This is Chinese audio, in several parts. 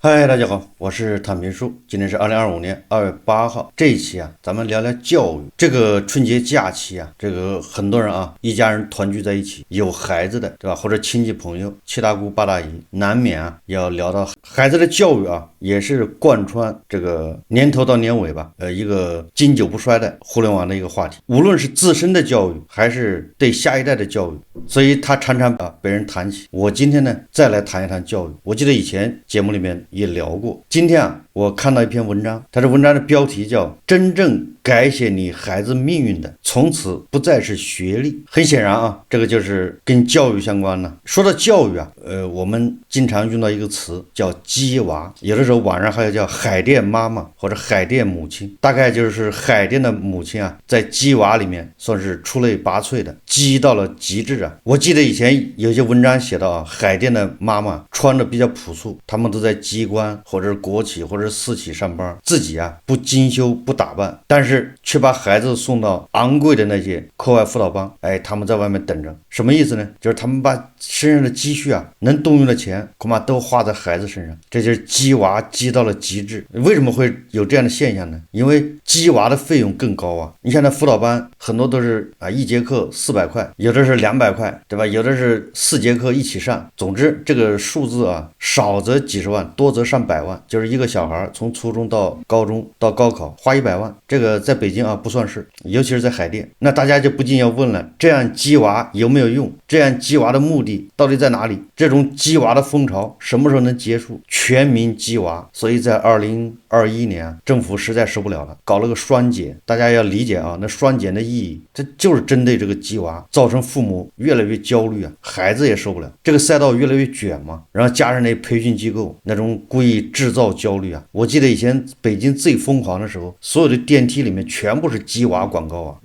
嗨，大家好，我是坦平叔。今天是2025年2月8号。这一期咱们聊聊教育。这个春节假期这个很多人一家人团聚在一起，有孩子的，对吧？或者亲戚朋友、七大姑八大姨，难免要聊到孩子的教育也是贯穿这个年头到年尾吧，一个经久不衰的互联网的一个话题。无论是自身的教育，还是对下一代的教育，所以他常常被人谈起。我今天呢，再来谈一谈教育。我记得以前节目里面也聊过。今天我看到一篇文章，它的文章的标题叫真正改写你孩子命运的从此不再是学历。很显然这个就是跟教育相关了。说到教育我们经常用到一个词叫鸡娃，有的时候网上还有叫海淀妈妈或者海淀母亲，大概就是海淀的母亲在鸡娃里面算是出类拔萃的，鸡到了极致我记得以前有些文章写到海淀的妈妈穿的比较朴素，他们都在机关或者是国企或者是私企上班，自己不精修不打扮，但是却把孩子送到昂贵的那些课外辅导班，他们在外面等着。什么意思呢？就是他们把身上的积蓄能动用的钱恐怕都花在孩子身上，这就是鸡娃鸡到了极致。为什么会有这样的现象呢？因为鸡娃的费用更高你像那辅导班很多都是一节课400块，有的是200块，对吧？有的是4节课一起上。总之这个数字少则几十万，多则上百万，就是一个小孩从初中到高中到高考花100万，这个在北京不算事，尤其是在海淀。那大家就不禁要问了，这样鸡娃有没有用？这样鸡娃的目的到底在哪里？这种鸡娃的风潮什么时候能结束？全民鸡娃。所以在2021年政府实在受不了了，搞了个双减。大家要理解那双减的意义，这就是针对这个鸡娃，造成父母越来越焦虑孩子也受不了，这个赛道越来越卷嘛。然后加上那培训机构那种故意制造焦虑我记得以前北京最疯狂的时候，所有的电梯里面全部是鸡娃广告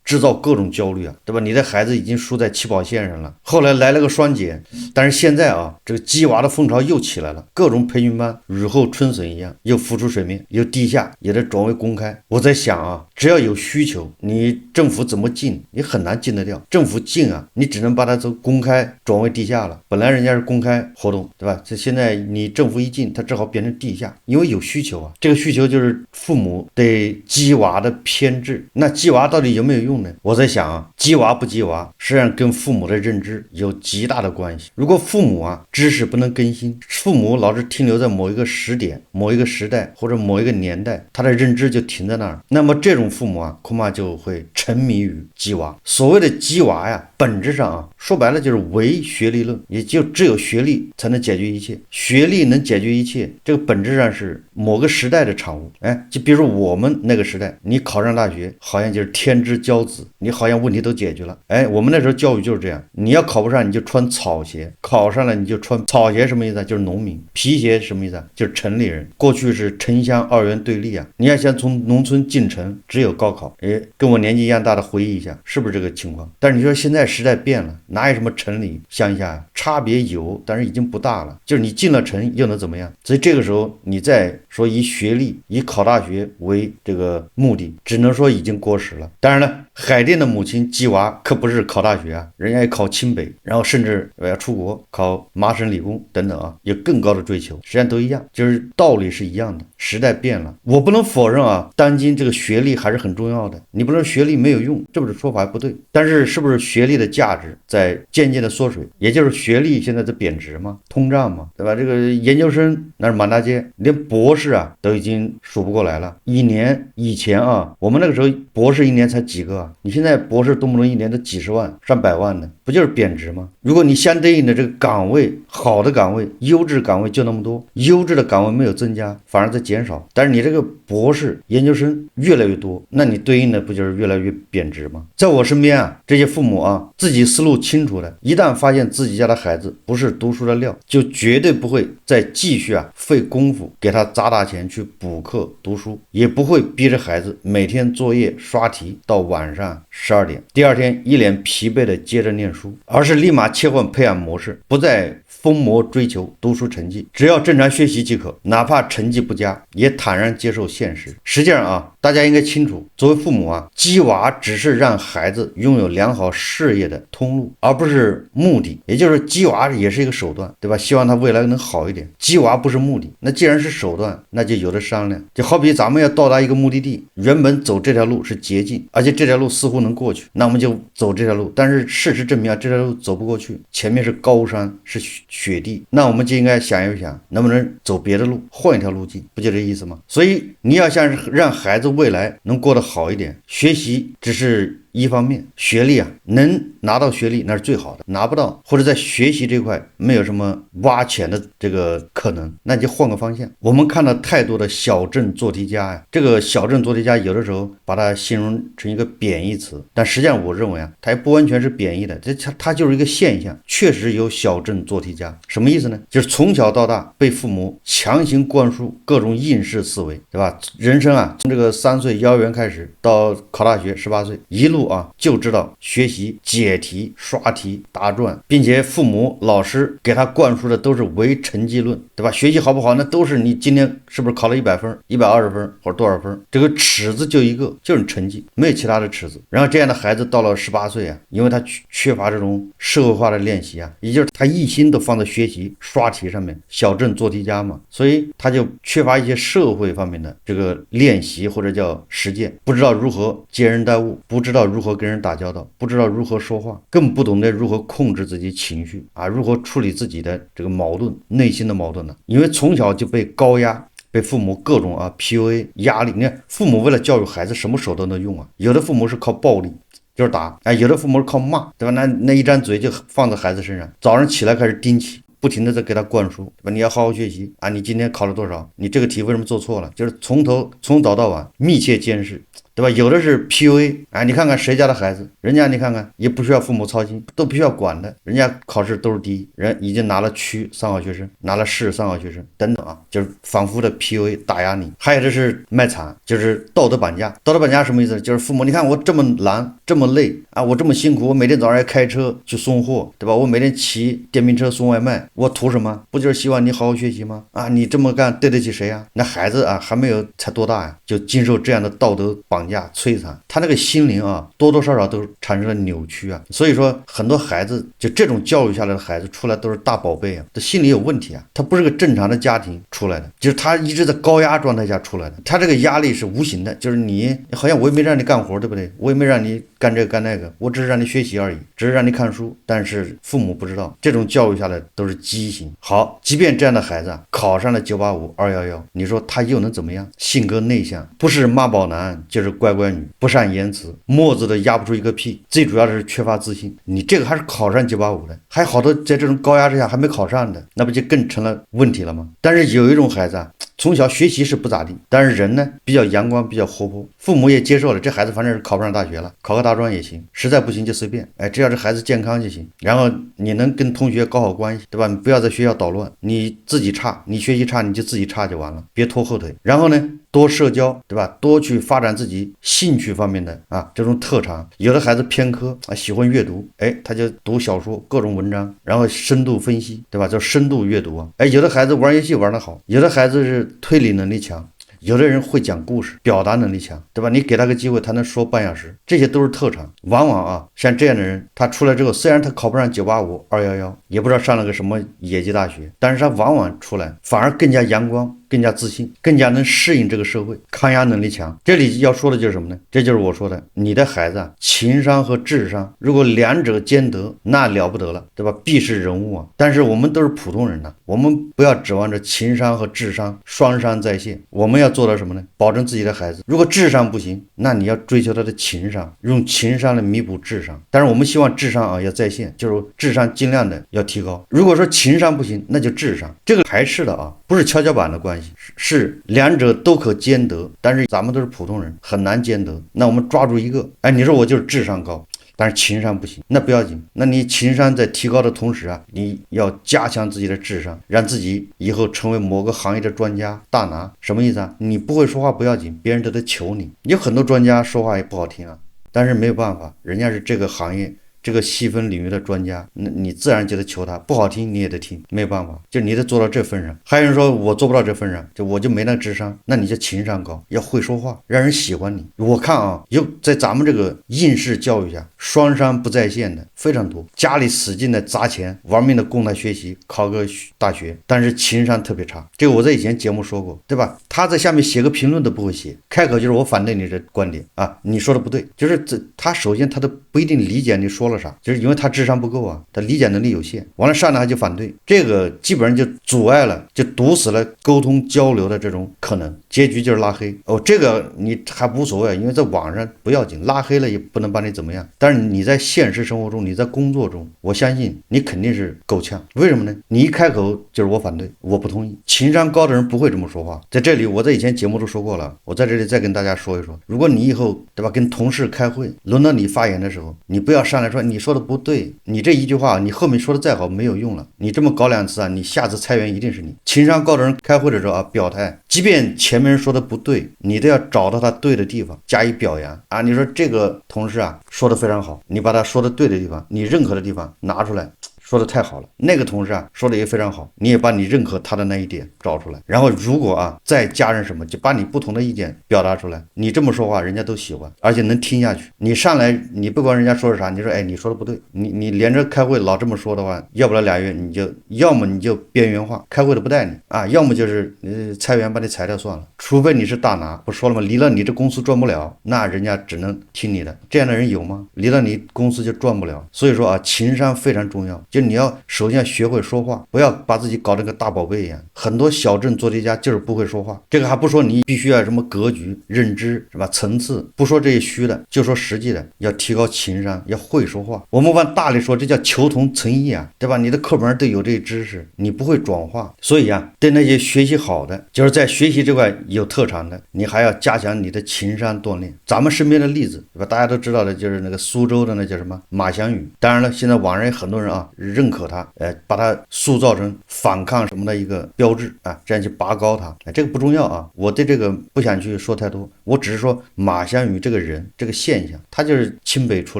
制造各种焦虑对吧？你的孩子已经输在起跑线上了。后来来了个双减，但是现在这个鸡娃的风潮又起来了，各种培训班雨后春笋一样，又浮出水面，又地下，也得转为公开。我在想只要有需求，你政府怎么禁？你很难禁得掉。政府禁你只能把它从公开转为地下了。本来人家是公开活动，对吧？这现在你政府一禁，它只好变成地下，因为有需求这个需求就是父母对鸡娃的偏执。那鸡娃到底有没有用呢？我在想鸡娃不鸡娃，实际上跟父母的认知有极大的关系。如果父母知识不能更新，父母老是停留在某一个时点、某一个时代或者某一个年代，他的认知就停在那儿，那么这种父母恐怕就会沉迷于鸡娃。所谓的鸡娃本质上说白了就是唯学历论，也就只有学历才能解决一切，学历能解决一切，这个本质上是某个时代的产物。就比如说我们那个时代，你考上大学好像就是天之骄子，你好像问题都解决了。我们那时候教育就是这样，你要考不上你就穿草鞋，考上了你就穿草鞋。什么意思就是农民。皮鞋什么意思就是城里人。过去是城乡二元对立你要想从农村进城，只有高考。跟我年纪一样大的回忆一下，是不是这个情况？但是你说现在时代变了，哪有什么城里乡下差别有，但是已经不大了。就是你进了城又能怎么样？所以这个时候你再说以学历以考大学为这个目的，只能说已经过时了。当然了，海淀的母亲鸡娃可不是考大学人家也考清北，然后甚至要出国考麻省理工等等有更高的追求，实际上都一样，就是道理是一样的。时代变了，我不能否认当今这个学历还是很重要的，你不能学历没有用，这不是说法不对。但是是不是学历的价值在渐渐的缩水？也就是学历现在在贬值吗？通胀吗？对吧？这个研究生那是满大街，连博士都已经数不过来了。一年以前我们那个时候博士一年才几个你现在博士动不动一年都几十万上百万的，不就是贬值吗？如果你相对应的这个岗位，好的岗位优质岗位就那么多，优质的岗位没有增加，反而在减少，但是你这个博士研究生越来越多，那你对应的不就是越来越贬值吗？在我身边这些父母自己思路清楚的，一旦发现自己家的孩子不是读书的料，就绝对不会再继续费功夫给他砸大钱去补课读书，也不会逼着孩子每天作业刷题到晚上12点，第二天一脸疲惫的接着念书，而是立马切换培养模式，不再疯魔追求读书成绩，只要正常学习即可，哪怕成绩不佳，也坦然接受现实。实际上啊，大家应该清楚，作为父母啊，鸡娃只是让孩子拥有良好事业的通路，而不是目的。也就是鸡娃也是一个手段，对吧？希望他未来能好一点。鸡娃不是目的，那既然是手段，那就有的商量。就好比咱们要到达一个目的地，原本走这条路是捷径，而且这条路似乎能过去，那我们就走这条路。但是事实证明啊，这条路走不过去，前面是高山，是雪地，那我们就应该想一想，能不能走别的路，换一条路径，不就这意思吗？所以你要想让孩子未来能过得好一点，学习只是一方面，学历啊，能拿到学历那是最好的，拿不到或者在学习这块没有什么挖潜的这个可能，那就换个方向。我们看到太多的小镇做题家呀，这个小镇做题家有的时候把它形容成一个贬义词，但实际上我认为啊，它也不完全是贬义的，它就是一个现象，确实有小镇做题家。什么意思呢？就是从小到大被父母强行灌输各种应试思维，对吧？人生啊，从这个3岁幼儿园开始到考大学18岁，一路就知道学习、解题、刷题、答传，并且父母、老师给他灌输的都是唯成绩论，对吧？学习好不好，那都是你今天是不是考了100分、120分或者多少分，这个尺子就一个，就是你成绩，没有其他的尺子。然后这样的孩子到了18岁啊，因为他缺乏这种社会化的练习啊，也就是他一心都放在学习、刷题上面，小镇做题家嘛，所以他就缺乏一些社会方面的这个练习或者叫实践，不知道如何接人待物，不知道如何跟人打交道，不知道如何说话，更不懂得如何控制自己情绪啊，如何处理自己的这个矛盾，内心的矛盾呢？因为从小就被高压，被父母各种PUA 压力。你看父母为了教育孩子什么手段都用啊，有的父母是靠暴力，就是打，有的父母是靠骂，对吧？那一张嘴就放在孩子身上，早上起来开始盯起，不停的在给他灌输，对吧？你要好好学习啊，你今天考了多少？你这个题为什么做错了？就是从早到晚密切监视，对吧？有的是 PUA 啊，你看看谁家的孩子，人家你看看也不需要父母操心，都不需要管的，人家考试都是第一，人已经拿了区3好学生，拿了市3好学生等等就是反复的 PUA 打压你。还有的是卖惨，就是道德绑架。道德绑架什么意思？就是父母你看我这么懒这么累啊，我这么辛苦，我每天早上要开车去送货，对吧？我每天骑电瓶车送外卖，我图什么？不就是希望你好好学习吗？你这么干对得起谁啊？那孩子还没有才多大呀，就经受这样的道德绑架摧残，他那个心灵多多少少都产生了扭曲所以说很多孩子就这种教育下来的孩子出来都是大宝贝这心理有问题他不是个正常的家庭出来的，就是他一直在高压状态下出来的，他这个压力是无形的，就是你好像我也没让你干活，对不对？我也没让你干这个干那个，我只是让你学习而已，只是让你看书，但是父母不知道，这种教育下来都是畸形。好，即便这样的孩子考上了985、211，你说他又能怎么样？性格内向，不是妈宝男就是乖乖女，不善言辞，墨子都压不出一个屁，最主要的是缺乏自信。你这个还是考上985的，还好多在这种高压之下还没考上的，那不就更成了问题了吗？但是有一种孩子从小学习是不咋地，但是人呢比较阳光，比较活泼，父母也接受了，这孩子反正是考不上大学了，考个大专也行，实在不行就随便，只要这孩子健康就行。然后你能跟同学搞好关系，对吧？你不要在学校捣乱，你自己差，你学习差你就自己差就完了，别拖后腿。然后呢多社交，对吧？多去发展自己兴趣方面的这种特长。有的孩子偏科喜欢阅读，他就读小说各种文章，然后深度分析，对吧？叫深度阅读有的孩子玩游戏玩得好，有的孩子是推理能力强，有的人会讲故事，表达能力强，对吧？你给他个机会他能说半小时，这些都是特长。往往像这样的人，他出来之后虽然他考不上985、211，也不知道上了个什么野鸡大学，但是他往往出来反而更加阳光，更加自信，更加能适应这个社会，抗压能力强。这里要说的就是什么呢？这就是我说的，你的孩子情商和智商如果两者兼得，那了不得了，对吧？必是人物但是我们都是普通人我们不要指望着情商和智商双商在线，我们要做到什么呢？保证自己的孩子，如果智商不行，那你要追求他的情商，用情商来弥补智商。但是我们希望智商要在线，就是智商尽量的要提高。如果说情商不行，那就智商。这个排斥的不是跷跷板的关系，是两者都可兼得，但是咱们都是普通人，很难兼得。那我们抓住一个，你说我就是智商高，但是情商不行，那不要紧，那你情商在提高的同时你要加强自己的智商，让自己以后成为某个行业的专家大拿。什么意思你不会说话不要紧，别人都得求你。有很多专家说话也不好听但是没有办法，人家是这个行业这个细分领域的专家，那你自然就得求他，不好听你也得听，没有办法，就你得做到这份上。还有人说我做不到这份上，就我就没那智商，那你就情商高，要会说话，让人喜欢你。我看啊，在咱们这个应试教育下，双商不在线的非常多，家里使劲的砸钱，玩命的供他学习，考个大学，但是情商特别差。这个我在以前节目说过，对吧？他在下面写个评论都不会写，开口就是我反对你的观点啊，你说的不对，就是他首先他都不一定理解你说了啥，就是因为他智商不够啊，他理解能力有限，完了上来他就反对，这个基本上就阻碍了，就堵死了沟通交流的这种可能，结局就是拉黑。这个你还无所谓，因为在网上不要紧，拉黑了也不能把你怎么样，但是你在现实生活中，你在工作中，我相信你肯定是够呛。为什么呢？你一开口就是我反对，我不同意。情商高的人不会这么说话。在这里我在以前节目都说过了，我在这里再跟大家说一说，如果你以后对吧跟同事开会，轮到你发言的时候，你不要上来说你说的不对，你这一句话你后面说的再好没有用了，你这么搞2次啊，你下次裁员一定是你。情商高的人开会的时候啊，表态，即便前面人说的不对，你都要找到他对的地方加以表扬啊。你说这个同事啊说的非常好，你把他说的对的地方，你认可的地方拿出来，说的太好了。那个同事啊说的也非常好，你也把你认可他的那一点找出来，然后如果啊再加上什么，就把你不同的意见表达出来。你这么说话人家都喜欢，而且能听下去。你上来你不管人家说是啥，你说你说的不对，你连着开会老这么说的话，要不了2月你就要么你就边缘化，开会都不带你啊，要么就是裁员把你裁掉算了。除非你是大拿，不说了吗？离了你这公司赚不了，那人家只能听你的。这样的人有吗？离了你公司就赚不了。所以说啊，情商非常重要，就你要首先学会说话，不要把自己搞得跟大宝贝一样。很多小镇做题家就是不会说话，这个还不说你必须要什么格局、认知是吧？层次，不说这些虚的，就说实际的，要提高情商，要会说话。我们往大里说，这叫求同存异啊，对吧？你的课本都有这些知识，你不会转化。所以啊，对那些学习好的，就是在学习这块有特长的，你还要加强你的情商锻炼。咱们身边的例子，对吧？大家都知道的，就是那个苏州的那叫什么马翔宇。当然了，现在网上有很多人啊认可他，把他塑造成反抗什么的一个标志啊，这样去拔高他。这个不重要啊，我对这个不想去说太多，我只是说马翔宇这个人这个现象，他就是清北出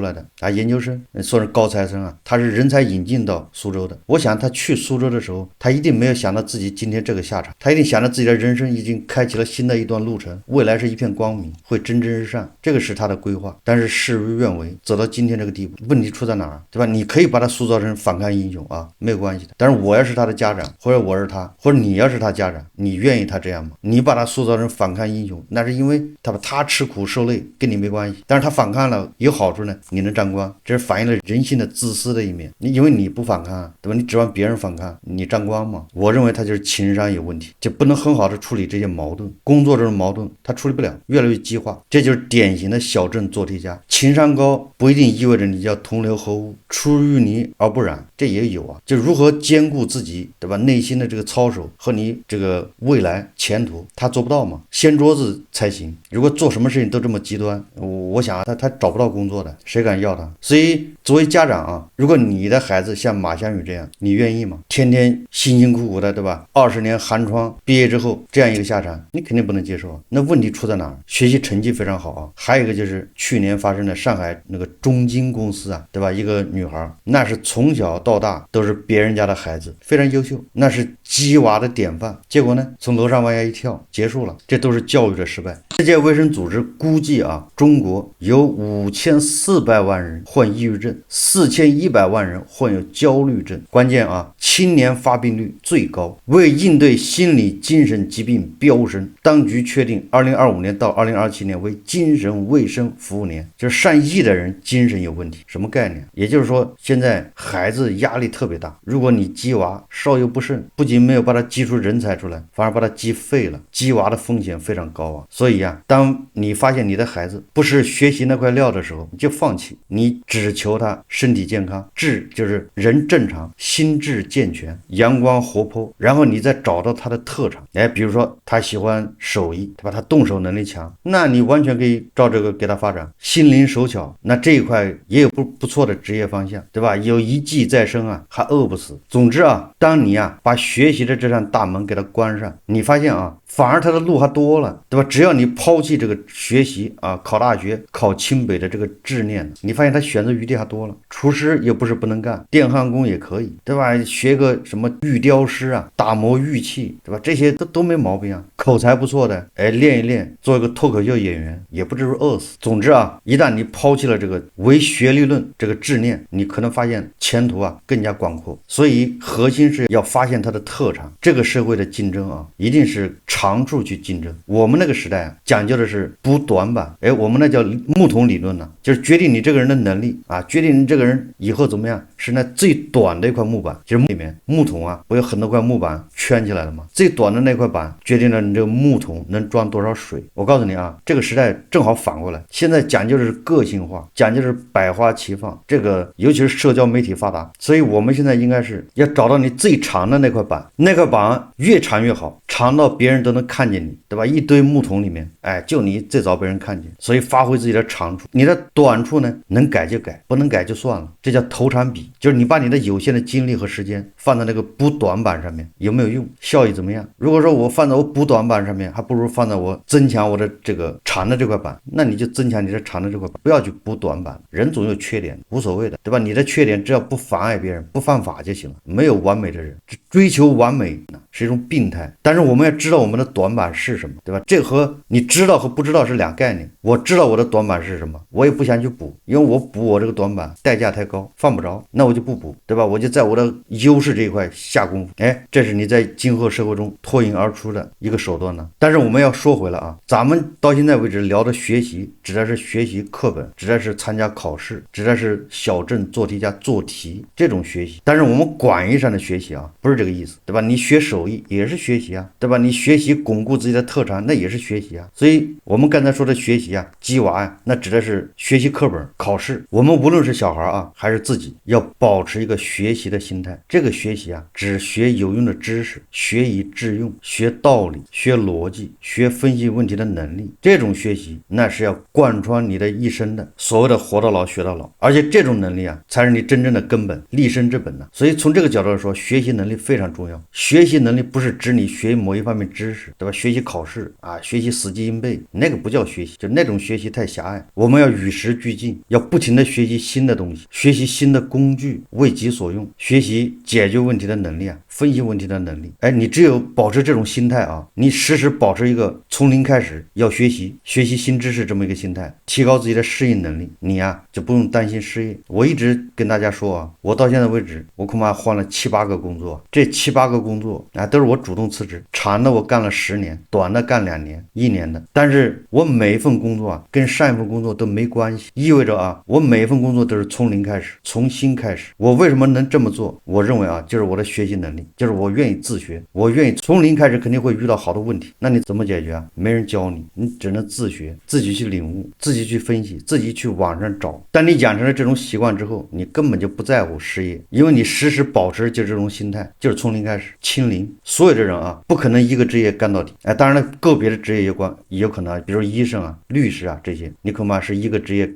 来的啊，研究生，算是高材生啊，他是人才引进到苏州的。我想他去苏州的时候，他一定没有想到自己今天这个下场，他一定想到自己的人生已经开启了新的一段路程，未来是一片光明，会蒸蒸日上，这个是他的规划。但是事与愿违，走到今天这个地步，问题出在哪儿，对吧？你可以把他塑造成反抗英雄啊，没有关系的。但是我要是他的家长，或者我是他，或者你要是他家长，你愿意他这样吗？你把他塑造成反抗英雄，那是因为他吃苦受累，跟你没关系。但是他反抗了有好处呢，你能沾光，这是反映了人性的自私的一面。因为你不反抗，对吧？你指望别人反抗，你沾光吗？我认为他就是情商有问题，就不能很好的处理这些矛盾。工作这种矛盾他处理不了，越来越激化，这就是典型的小镇做题家。情商高不一定意味着你叫同流合污、出淤泥而不染，这也有啊。就如何兼顾自己，对吧？内心的这个操守和你这个未来前途，他做不到嘛，掀桌子才行。如果做什么事情都这么极端，我想他找不到工作的，谁敢要他？所以作为家长啊，如果你的孩子像马翔宇这样，你愿意吗？天天辛辛苦苦的，对吧？20年寒窗，毕业之后这样一个下场，你肯定不能接受啊。那问题出在哪儿？学习成绩非常好啊，还有一个就是去年发生的上海那个中金公司啊，对吧？一个女孩，那是从小到大都是别人家的孩子，非常优秀，那是鸡娃的典范。结果呢，从楼上往下一跳，结束了。这都是教育的失败。世界卫生组织估计啊，中国有5400万人患抑郁症，4100万人患有焦虑症。关键啊，青年发病率最高。为应对心理精神疾病飙升，当局确定2025年到2027年为精神卫生服务年。就是上亿的人精神有问题，什么概念？也就是说，现在孩子压力特别大，如果你鸡娃稍有不慎，不仅没有把他激出人才出来，反而把他鸡废了，鸡娃的风险非常高啊。所以啊，当你发现你的孩子不是学习那块料的时候，你就放弃，你只求他身体健康，智就是人正常，心智健全，阳光活泼，然后你再找到他的特长。比如说他喜欢手艺，对吧？他动手能力强，那你完全可以照这个给他发展。心灵手巧，那这一块也有不错的职业方向，对吧？有一技在身啊，还饿不死。总之啊，当你把学习的这扇大门给他关上，你发现啊，反而他的路还多了，对吧？只要你抛弃这个学习啊，考大学、考清北的这个执念，你发现他选择余地还多了。厨师也不是不能干，电焊工也可以，对吧？学个什么玉雕师啊，打磨玉器，对吧？这些都没毛病啊。口才不错的，哎，练一练，做一个脱口秀演员，也不至于饿死。总之啊，一旦你抛弃了这个唯学历论这个执念，你可能发现前途啊更加广阔。所以核心是要发现它的特长。这个社会的竞争啊，一定是长处去竞争。我们那个时代啊，讲究的是补短板，哎，我们那叫木桶理论呢，就是决定你这个人的能力啊，决定你这个人以后怎么样，是那最短的一块木板。其实里面木桶啊，不有很多块木板圈起来了吗？最短的那块板决定了你这个木桶能装多少水。我告诉你啊，这个时代正好反过来，现在讲究的是个性化，讲究的是百花齐放。这个尤其是社交媒体发达，所以我们现在应该是要找到你最长的那块板，那块板越长越好，长到别人都能看见你，对吧？一堆木桶里面，哎，就你最早被人看见。所以发挥自己的长处，你的短处呢，能改就改，不能改就算了。这叫投产比，就是你把你的有限的精力和时间放在那个补短板上面，有没有用？效益怎么样？如果说我放在我补短板上面，还不如放在我增强我的这个长的这块板，那你就增强你的长的这块板，不要去补短板。人总有缺点，无所谓的，对吧？你的缺点只要不妨碍别人，不犯法就行了。没有完美的人，追求完美是一种病态。但是我们要知道我们的短板是什么，对吧？这和你知道和不知道是两概念。我知道我的短板是什么，我也不想去补，因为我补我这个短板代价太高，犯不着，那我就不补，对吧？我就在我的优势这一块下功夫。哎，这是你在今后社会中脱颖而出的一个手段呢。但是我们要说回来啊，咱们到现在为止聊的学习，指的是学习课本，指的是参加考试，指的是小镇做题家做题这种学习。但是我们广义上的学习啊，不是这个意思，对吧？你学手艺也是学习啊，对吧？你学习巩固自己的特长，那也是学习啊。所以我们刚才说的学习啊，鸡娃呀，那指的是学习课本、考试。我们无论是小孩啊，还是自己，要保持一个学习的心态。这个学习啊，只学有用的知识，学以致用，学道理，学逻辑，学分析问题的能力。这种学习那是要贯穿你的一生的，所谓的活到老学到老。而且这种能力啊，才是你真正的根本，立身之本呢。所以从这个角度来说，学习能力非常重要。学习能力不是指你学某一方面知识，对吧？学习考试啊，学习死记硬背，那个不叫学习，就那种学习太狭隘。我们要与时俱进，要不停的学习新的东西，学习新的工具，为己所用，学习解决问题的能力啊，分析问题的能力。哎，你只有保持这种心态啊，你时时保持一个从零开始要学习新知识这么一个心态，提高自己的适应能力，你啊就不用担心失业。我一直跟大家说啊，我到现在为止，我恐怕换了7、8个工作，这7、8个工作啊都是我主动辞职，长的我干了10年，短的干2年、1年的。但是我每一份工作啊，跟上一份工作都没关系，意味着啊，我每一份工作都是从零开始，从新开始。我为什么能这么做？我认为啊，就是我的学习能力，就是我愿意自学，我愿意从零开始，肯定会遇到好多问题，那你怎么解决啊？没人教你，你只能自学，自己去领悟，自己去分析，自己去网上找。但你养成了这种习惯之后，你根本就不在乎失业，因为你时时保持就这种心态，就是从零开始，清零。所有的人啊，不可能一个职业干到底。哎，当然了，个别的职业也有可能，比如医生啊、律师啊这些，你恐怕是一个职业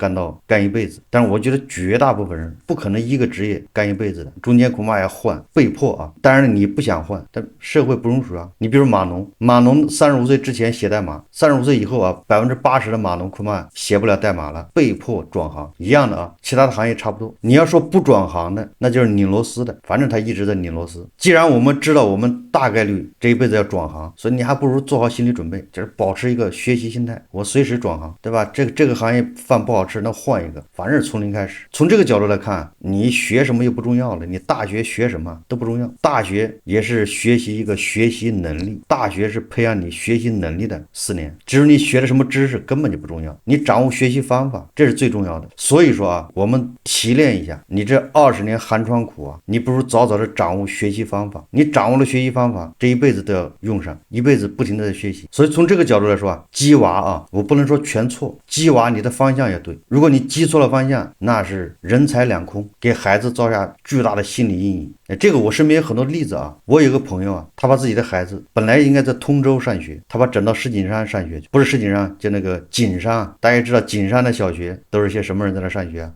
干一辈子。但是我觉得绝大部分人不可能一个职业干一辈子的，中间恐怕要换，被迫啊。当然了，你不想换，但社会不容许啊。你比如码农35岁之前写代码，35岁以后啊，80%的码农恐怕写不了代码了，被迫转行，一样的啊。其他的行业差不多。你要说不转行的，那就是拧螺丝的，反正他一直在拧螺丝。既然我们知道我们大概率这一辈子要转行，所以你还不如做好心理准备，就是保持一个学习心态，我随时转行，对吧？这个行业饭不好吃，那换一个，反正从零开始。从这个角度来看，你学什么又不重要了，你大学学什么都不重要。大学也是学习一个学习能力，大学是培养你学习能力的4年。至于你学的什么知识根本就不重要，你掌握学习方法，这是最重要的。所以说啊，我们提炼一下，你这20年寒窗苦啊，你不如早早的掌握学习方法。你掌握了学习方法，这一辈子都要用上，一辈子不停的在学习。所以从这个角度来说啊，鸡娃啊，我不能说全错，鸡娃你的方向也对。如果你鸡错了方向，那是人财两空，给孩子造下巨大的心理阴影。这个我身边有很多例子啊。我有个朋友啊，他把自己的孩子本来应该在通州上学，他把整到石景山上学，不是石景山，就那个景山。大家知道景山的小学都是些什么人在那上学啊？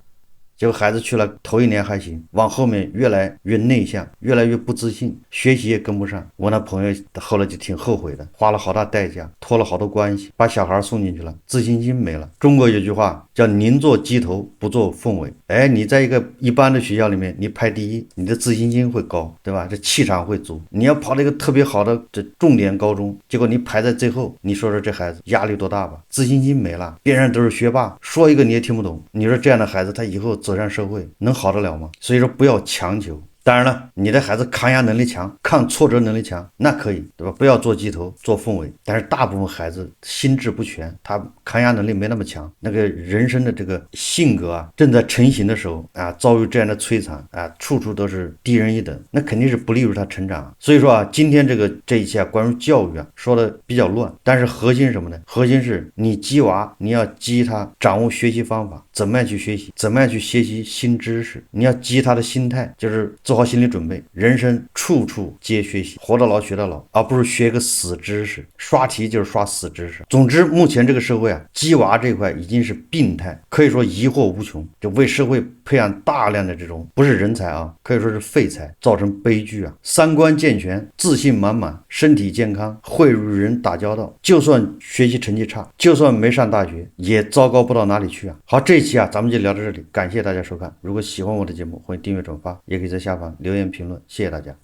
结果孩子去了头1年还行，往后面越来越内向，越来越不自信，学习也跟不上。我那朋友后来就挺后悔的，花了好大代价，托了好多关系，把小孩送进去了，自信心没了。中国有句话叫宁做鸡头不做凤尾。哎，你在一个一般的学校里面，你排第一，你的自信心会高，对吧？这气场会足。你要跑到一个特别好的这重点高中，结果你排在最后，你说说这孩子压力多大吧？自信心没了，别人都是学霸，说一个你也听不懂。你说这样的孩子，他以后走上社会能好得了吗？所以说不要强求。当然了，你的孩子抗压能力强，抗挫折能力强，那可以，对吧？不要做鸡头，做凤尾。但是大部分孩子心智不全，他抗压能力没那么强，那个人生的这个性格啊，正在成型的时候啊，遭遇这样的摧残啊，处处都是低人一等，那肯定是不利于他成长。所以说啊，今天这一期啊，关于教育啊，说的比较乱，但是核心是什么呢？核心是你激娃，你要激他掌握学习方法，怎么样去学习，怎么样去学习新知识，你要激他的心态，就是做好心理准备，人生处处皆学习，活到老学到老，而不是学个死知识，刷题就是刷死知识。总之，目前这个社会啊，鸡娃这块已经是病态，可以说疑惑无穷，就为社会培养大量的这种不是人才啊，可以说是废材，造成悲剧啊。三观健全，自信满满，身体健康，会与人打交道，就算学习成绩差，就算没上大学，也糟糕不到哪里去啊。好，这一期啊，咱们就聊到这里，感谢大家收看。如果喜欢我的节目，欢迎订阅转发，也可以在下方留言评论，谢谢大家。